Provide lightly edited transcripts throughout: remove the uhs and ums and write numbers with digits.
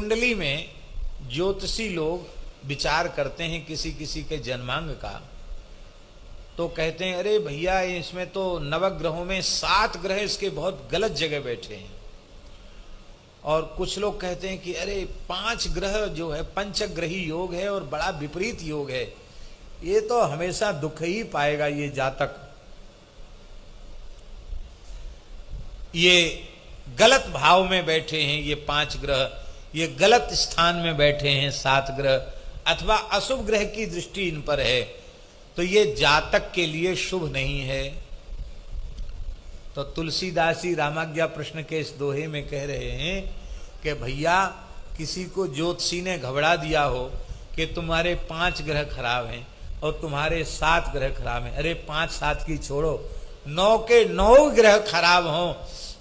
कुंडली में ज्योतिषी लोग विचार करते हैं किसी किसी के जन्मांग का, तो कहते हैं अरे भैया इसमें तो नवग्रहों में 7 ग्रह इसके बहुत गलत जगह बैठे हैं। और कुछ लोग कहते हैं कि अरे 5 ग्रह जो है पंचग्रही योग है और बड़ा विपरीत योग है, ये तो हमेशा दुख ही पाएगा ये जातक, ये गलत भाव में बैठे हैं ये 5 ग्रह, ये गलत स्थान में बैठे हैं 7 ग्रह, अथवा अशुभ ग्रह की दृष्टि इन पर है, तो ये जातक के लिए शुभ नहीं है। तो तुलसीदास जी रामाज्ञा प्रश्न के इस दोहे में कह रहे हैं कि भैया किसी को ज्योतिषी ने घबरा दिया हो कि तुम्हारे 5 ग्रह खराब हैं और तुम्हारे 7 ग्रह खराब हैं, अरे 5-7 की छोड़ो, 9 के 9 ग्रह खराब हों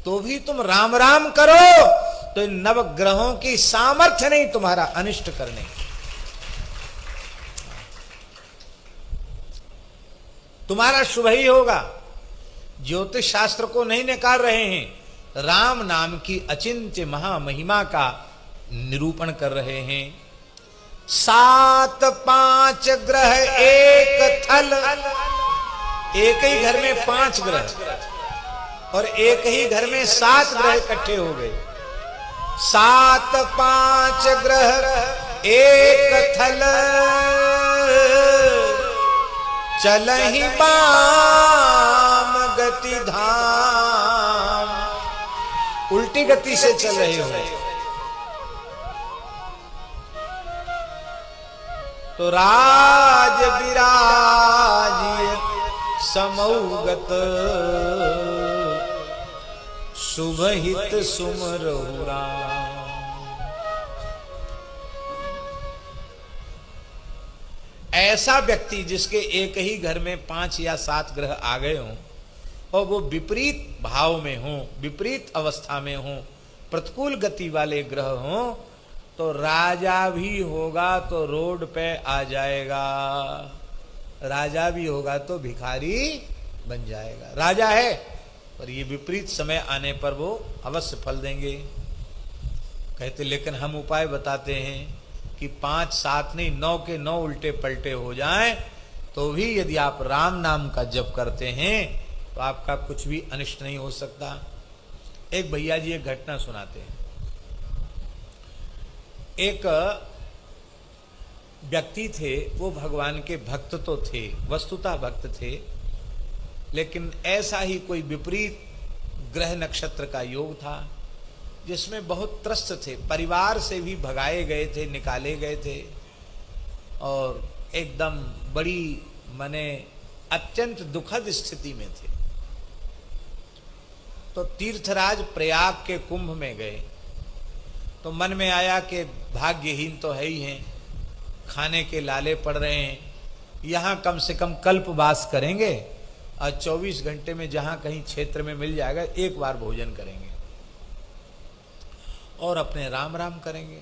तो भी तुम राम राम करो, तो इन नवग्रहों की सामर्थ्य नहीं तुम्हारा अनिष्ट करने की, तुम्हारा शुभ ही होगा। ज्योतिष शास्त्र को नहीं नकार रहे हैं, राम नाम की अचिंत्य महामहिमा का निरूपण कर रहे हैं। 7 5 ग्रह एक थल, एक ही घर में 5 ग्रह और एक ही घर में 7 ग्रह इकट्ठे हो गए। 7 5 ग्रह एक थल, चलहि बाम गति धाम, उल्टी गति से चल रहे हो तो राज विराज समौगत, शुभ हित सुमरहु राम। ऐसा व्यक्ति जिसके एक ही घर में 5 या 7 ग्रह आ गए हों और वो विपरीत भाव में हों, विपरीत अवस्था में हों, प्रतिकूल गति वाले ग्रह हों, तो राजा भी होगा तो रोड पे आ जाएगा, राजा भी होगा तो भिखारी बन जाएगा। राजा है पर ये विपरीत समय आने पर वो अवश्य फल देंगे। कहते लेकिन हम उपाय बताते हैं कि 5 7 नहीं 9 के 9 उल्टे पलटे हो जाएं तो भी यदि आप राम नाम का जप करते हैं तो आपका कुछ भी अनिष्ट नहीं हो सकता। एक भैया जी एक घटना सुनाते हैं। एक व्यक्ति थे, वो भगवान के भक्त तो थे, वस्तुतः भक्त थे, लेकिन ऐसा ही कोई विपरीत ग्रह नक्षत्र का योग था जिसमें बहुत त्रस्त थे, परिवार से भी भगाए गए थे, निकाले गए थे और एकदम बड़ी माने अत्यंत दुखद स्थिति में थे। तो तीर्थराज प्रयाग के कुंभ में गए तो मन में आया कि भाग्यहीन तो है ही हैं, खाने के लाले पड़ रहे हैं, यहाँ कम से कम कल्पवास करेंगे और 24 घंटे में जहाँ कहीं क्षेत्र में मिल जाएगा एक बार भोजन करेंगे और अपने राम राम करेंगे।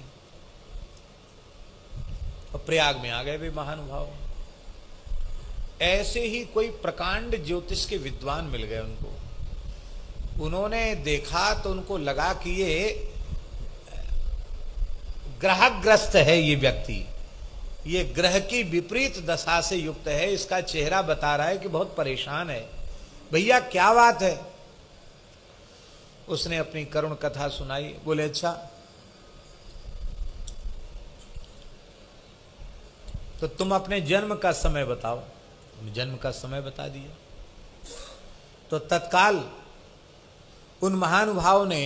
और प्रयाग में आ गए वे महानुभाव। ऐसे ही कोई प्रकांड ज्योतिष के विद्वान मिल गए उनको। उन्होंने देखा तो उनको लगा कि ये ग्रहग्रस्त है, ये व्यक्ति, ये ग्रह की विपरीत दशा से युक्त है, इसका चेहरा बता रहा है कि बहुत परेशान है। भैया क्या बात है? उसने अपनी करुण कथा सुनाई। बोले अच्छा तो तुम अपने जन्म का समय बताओ। जन्म का समय बता दिया तो तत्काल उन महानुभाव ने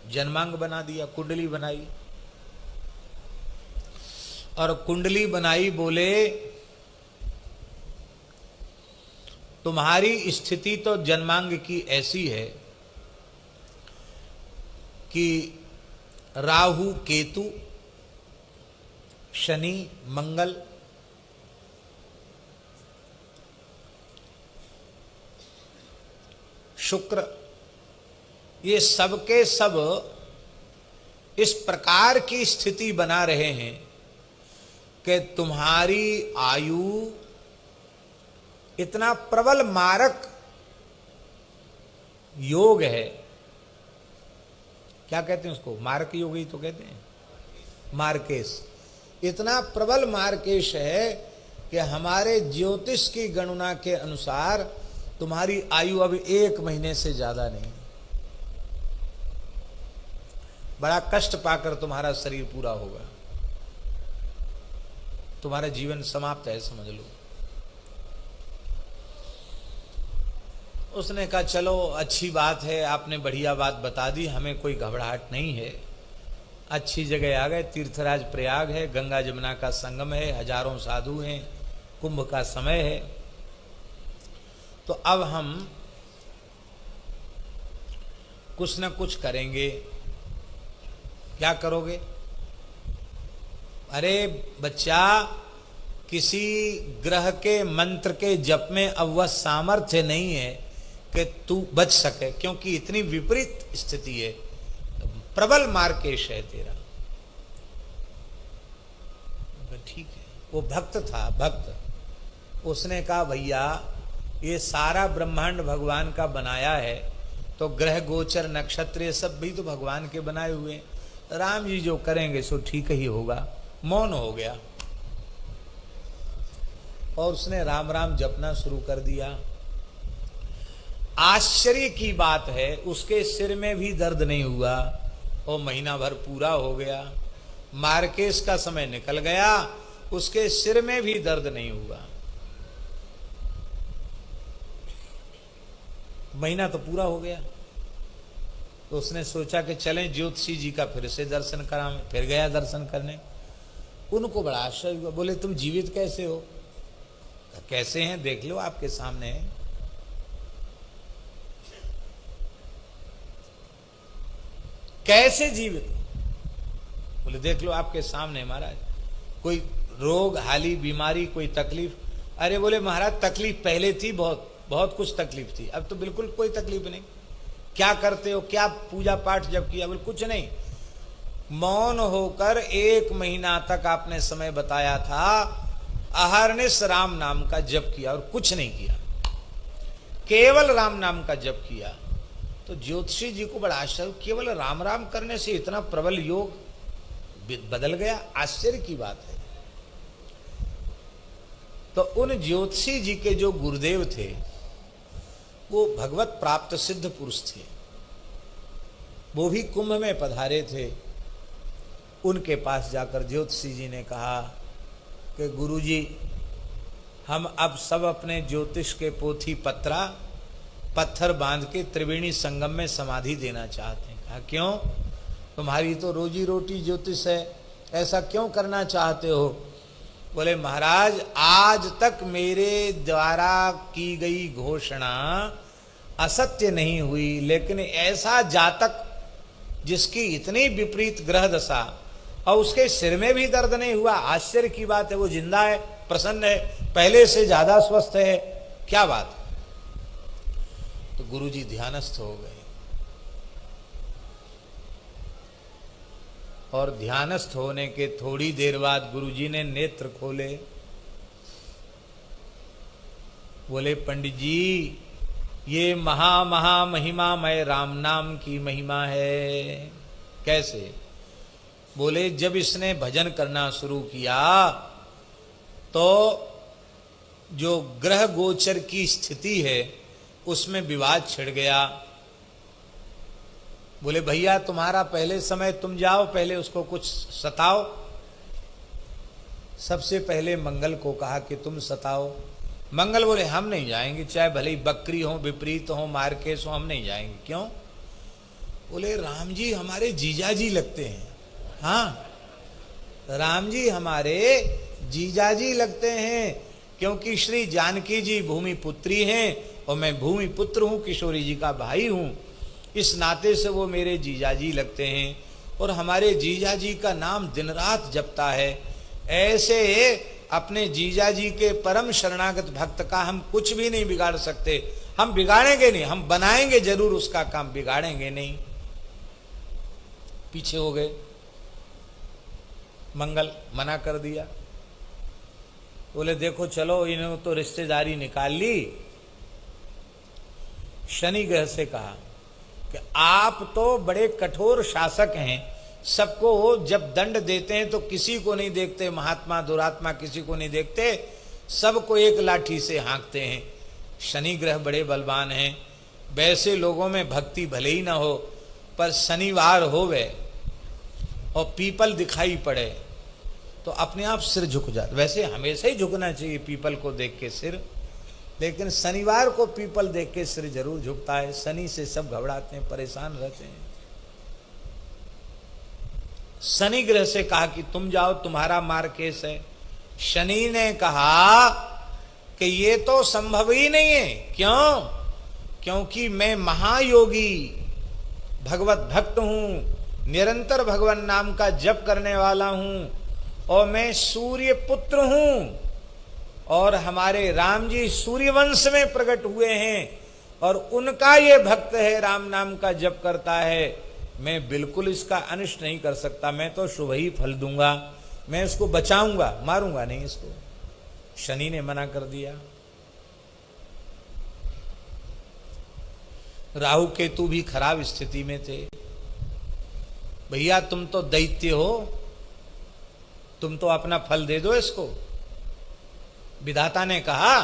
जन्मांग बना दिया, कुंडली बनाई और कुंडली बनाई। बोले तुम्हारी स्थिति तो जन्मांग की ऐसी है कि राहु केतु शनि मंगल शुक्र ये सबके सब इस प्रकार की स्थिति बना रहे हैं कि तुम्हारी आयु इतना प्रबल मारक योग है क्या कहते हैं उसको, मार्क योगी तो कहते हैं, मार्केश। इतना प्रबल मार्केश है कि हमारे ज्योतिष की गणना के अनुसार तुम्हारी आयु अब 1 महीने से ज्यादा नहीं। बड़ा कष्ट पाकर तुम्हारा शरीर पूरा होगा, तुम्हारा जीवन समाप्त है, समझ लो। उसने कहा चलो अच्छी बात है, आपने बढ़िया बात बता दी, हमें कोई घबराहट नहीं है, अच्छी जगह आ गए। तीर्थराज प्रयाग है, गंगा जमुना का संगम है, हजारों साधु हैं, कुंभ का समय है। तो अब हम कुछ न कुछ करेंगे। क्या करोगे? अरे बच्चा, किसी ग्रह के मंत्र के जप में अब वह सामर्थ्य नहीं है कि तू बच सके, क्योंकि इतनी विपरीत स्थिति है, प्रबल मार्केश है तेरा। ठीक है, वो भक्त था, भक्त। उसने कहा भैया ये सारा ब्रह्मांड भगवान का बनाया है, तो ग्रह गोचर नक्षत्र ये सब भी तो भगवान के बनाए हुए, राम जी जो करेंगे सो ठीक ही होगा। मौन हो गया और उसने राम राम जपना शुरू कर दिया। आश्चर्य की बात है, उसके सिर में भी दर्द नहीं हुआ और महीना भर पूरा हो गया। मार्केश का समय निकल गया, उसके सिर में भी दर्द नहीं हुआ। महीना तो पूरा हो गया। तो उसने सोचा कि चलें ज्योतिषी जी का फिर से दर्शन कराएं। फिर गया दर्शन करने। उनको बड़ा आश्चर्य हुआ, बोले तुम जीवित कैसे हो? कैसे हैं देख लो, आपके सामने है। कैसे जीवित? बोले देख लो आपके सामने महाराज, कोई रोग हाली बीमारी कोई तकलीफ? अरे बोले महाराज तकलीफ पहले थी, बहुत बहुत कुछ तकलीफ थी, अब तो बिल्कुल कोई तकलीफ नहीं। क्या करते हो, क्या पूजा पाठ जब किया? बोले कुछ नहीं। मौन होकर 1 महीना तक आपने समय बताया था, अहरनिश राम नाम का जप किया और कुछ नहीं किया, केवल राम नाम का जप किया। तो ज्योतिषी जी को बड़ा आश्चर्य, केवल राम राम करने से इतना प्रबल योग बदल गया? आश्चर्य की बात है। तो उन ज्योतिषी जी के जो गुरुदेव थे वो भगवत प्राप्त सिद्ध पुरुष थे, वो भी कुंभ में पधारे थे। उनके पास जाकर ज्योतिषी जी ने कहा कि गुरुजी, हम अब सब अपने ज्योतिष के पोथी पत्रा पत्थर बांध के त्रिवेणी संगम में समाधि देना चाहते हैं। कहा क्यों? तुम्हारी तो रोजी रोटी ज्योतिष है, ऐसा क्यों करना चाहते हो? बोले महाराज आज तक मेरे द्वारा की गई घोषणा असत्य नहीं हुई, लेकिन ऐसा जातक जिसकी इतनी विपरीत ग्रह दशा और उसके सिर में भी दर्द नहीं हुआ, आश्चर्य की बात है, वो जिंदा है, प्रसन्न है, पहले से ज्यादा स्वस्थ है, क्या बात है? तो गुरुजी ध्यानस्थ हो गए और ध्यानस्थ होने के थोड़ी देर बाद गुरुजी ने नेत्र खोले। बोले पंडित जी, ये महा महा महिमामय राम नाम की महिमा है। कैसे? बोले जब इसने भजन करना शुरू किया तो जो ग्रह गोचर की स्थिति है उसमें विवाद छिड़ गया। बोले भैया तुम्हारा पहले समय, तुम जाओ पहले उसको कुछ सताओ। सबसे पहले मंगल को कहा कि तुम सताओ। मंगल बोले हम नहीं जाएंगे, चाहे भले ही बकरी हो, विपरीत हो, मार्केश हो, हम नहीं जाएंगे। क्यों? बोले राम जी हमारे जीजाजी लगते हैं। हाँ, राम जी हमारे जीजाजी लगते हैं, क्योंकि श्री जानकी जी भूमि पुत्री हैं और मैं भूमि पुत्र हूं, किशोरी जी का भाई हूं, इस नाते से वो मेरे जीजाजी लगते हैं और हमारे जीजाजी का नाम दिन रात जपता है। ऐसे अपने जीजाजी के परम शरणागत भक्त का हम कुछ भी नहीं बिगाड़ सकते। हम बिगाड़ेंगे नहीं, हम बनाएंगे जरूर उसका काम, बिगाड़ेंगे नहीं। पीछे हो गए। मंगल मना कर दिया। बोले देखो चलो, इन्होंने तो रिश्तेदारी निकाल ली। शनि ग्रह से कहा कि आप तो बड़े कठोर शासक हैं, सबको जब दंड देते हैं तो किसी को नहीं देखते, महात्मा दुरात्मा किसी को नहीं देखते, सबको एक लाठी से हाँकते हैं। शनि ग्रह बड़े बलवान हैं, वैसे लोगों में भक्ति भले ही ना हो, पर शनिवार होवे और पीपल दिखाई पड़े तो अपने आप सिर झुक जाता। वैसे हमेशा ही झुकना चाहिए पीपल को देख के सिर, लेकिन शनिवार को पीपल देख के सिर जरूर झुकता है। शनि से सब घबराते हैं, परेशान रहते हैं। शनि ग्रह से कहा कि तुम जाओ, तुम्हारा मार केस है। शनि ने कहा कि ये तो संभव ही नहीं है। क्यों? क्योंकि मैं महायोगी भगवत भक्त हूं, निरंतर भगवान नाम का जप करने वाला हूं, और मैं सूर्य पुत्र हूं, और हमारे राम जी सूर्य वंश में प्रकट हुए हैं, और उनका ये भक्त है, राम नाम का जप करता है। मैं बिल्कुल इसका अनिष्ट नहीं कर सकता, मैं तो शुभ ही फल दूंगा, मैं इसको बचाऊंगा, मारूंगा नहीं इसको। शनि ने मना कर दिया। राहु केतु भी खराब स्थिति में थे। भैया तुम तो दैत्य हो, तुम तो अपना फल दे दो इसको। विधाता ने कहा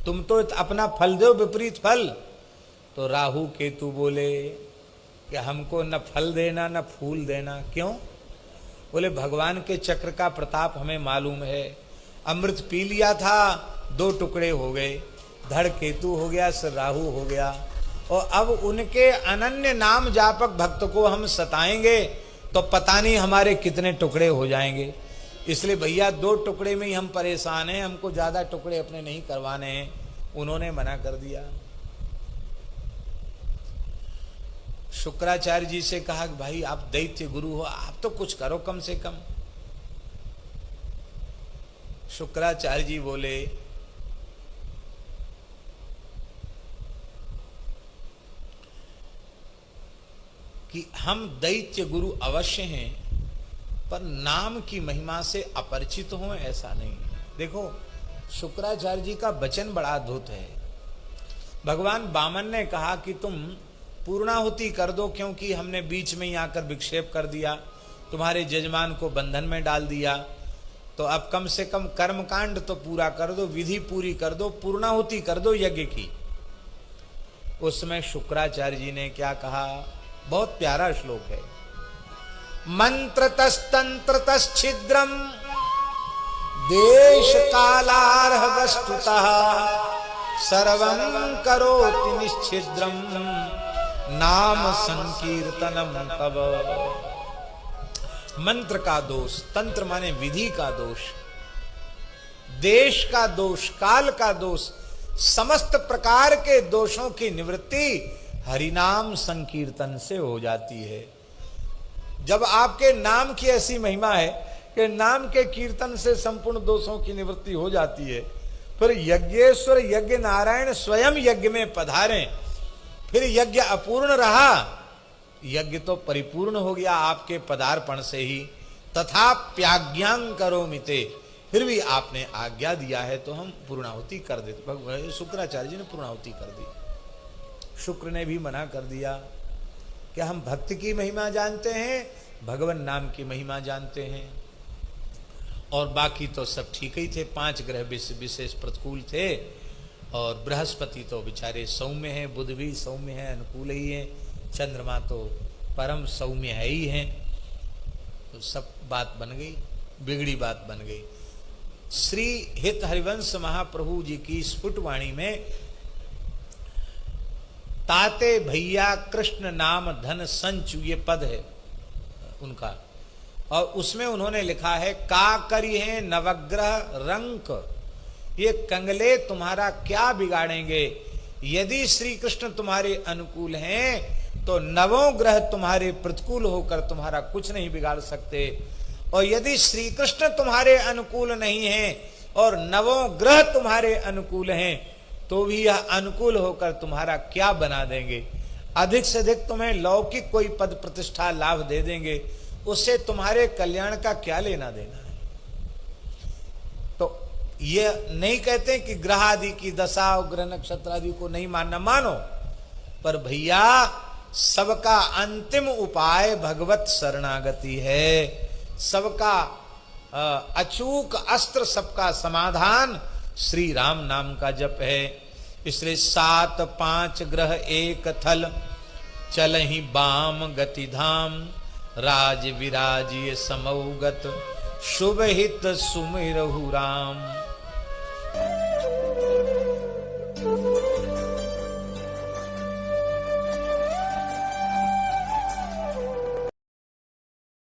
तुम तो अपना फल दो, विपरीत फल। तो राहु केतु बोले कि हमको न फल देना न फूल देना। क्यों? बोले भगवान के चक्र का प्रताप हमें मालूम है। अमृत पी लिया था, 2 टुकड़े हो गए, धड़ केतु हो गया, सिर राहु हो गया, और अब उनके अनन्य नाम जापक भक्त को हम सताएंगे तो पता नहीं हमारे कितने टुकड़े हो जाएंगे। इसलिए भैया 2 टुकड़े में ही हम परेशान हैं, हमको ज्यादा टुकड़े अपने नहीं करवाने हैं। उन्होंने मना कर दिया। शुक्राचार्य जी से कहा कि भाई आप दैत्य गुरु हो, आप तो कुछ करो कम से कम। शुक्राचार्य जी बोले कि हम दैत्य गुरु अवश्य हैं, पर नाम की महिमा से अपरिचित हों ऐसा नहीं। देखो शुक्राचार्य जी का वचन बड़ा अद्भुत है। भगवान वामन ने कहा कि तुम पूर्णाहुति कर दो, क्योंकि हमने बीच में ही आकर विक्षेप कर दिया, तुम्हारे जजमान को बंधन में डाल दिया, तो अब कम से कम कर्मकांड तो पूरा कर दो, विधि पूरी कर दो, पूर्णाहुति कर दो यज्ञ की। उसमें शुक्राचार्य जी ने क्या कहा? बहुत प्यारा श्लोक है। मंत्रतस्तंत्रतश्छिद्रम देश कालार्ह वस्तुतः सर्वं करोति निश्छिद्रम नाम संकीर्तनम तव। मंत्र का दोष, तंत्र माने विधि का दोष, देश का दोष, काल का दोष, समस्त प्रकार के दोषों की निवृत्ति हरिनाम संकीर्तन से हो जाती है। जब आपके नाम की ऐसी महिमा है कि नाम के कीर्तन से संपूर्ण दोषों की निवृत्ति हो जाती है, फिर यज्ञेश्वर यज्ञ नारायण स्वयं यज्ञ में पधारें, फिर यज्ञ अपूर्ण रहा, यज्ञ तो परिपूर्ण हो गया आपके पदार्पण से ही। तथा प्याज्ञां करोमिते, फिर भी आपने आज्ञा दिया है तो हम पूर्णाहुति कर देते। शुक्राचार्य जी ने पूर्णाहुति कर दी। शुक्र ने भी मना कर दिया कि हम भक्त की महिमा जानते हैं, भगवान नाम की महिमा जानते हैं, और बाकी तो सब ठीक ही थे। 5 ग्रह विशेष प्रतिकूल थे, और बृहस्पति तो बेचारे सौम्य हैं, बुध भी सौम्य है, अनुकूल ही है, चंद्रमा तो परम सौम्य है ही हैं। तो सब बात बन गई, बिगड़ी बात बन गई। श्री हित हरिवंश महाप्रभु जी की स्फुट वाणी में ताते भैया कृष्ण नाम धन संचु, ये पद है उनका, और उसमें उन्होंने लिखा है का करी है नवग्रह रंक, ये कंगले तुम्हारा क्या बिगाड़ेंगे। यदि श्री कृष्ण तुम्हारे अनुकूल हैं तो नवों ग्रह तुम्हारे प्रतिकूल होकर तुम्हारा कुछ नहीं बिगाड़ सकते, और यदि श्री कृष्ण तुम्हारे अनुकूल नहीं हैं और नवों ग्रह तुम्हारे अनुकूल हैं तो भी यह अनुकूल होकर तुम्हारा क्या बना देंगे। अधिक से अधिक तुम्हें लौकिक कोई पद प्रतिष्ठा लाभ दे देंगे, उससे तुम्हारे कल्याण का क्या लेना देना है। तो ये नहीं कहते कि ग्रह आदि की दशा और ग्रह नक्षत्र आदि को नहीं मानना, मानो, पर भैया सबका अंतिम उपाय भगवत शरणागति है। सबका अचूक अस्त्र, सबका समाधान श्री राम नाम का जप है। इसलिए 7 5 ग्रह एक थल, चलहि बाम गति धाम, राज विराजिय समौगत, शुभ हित सुमिरहु राम।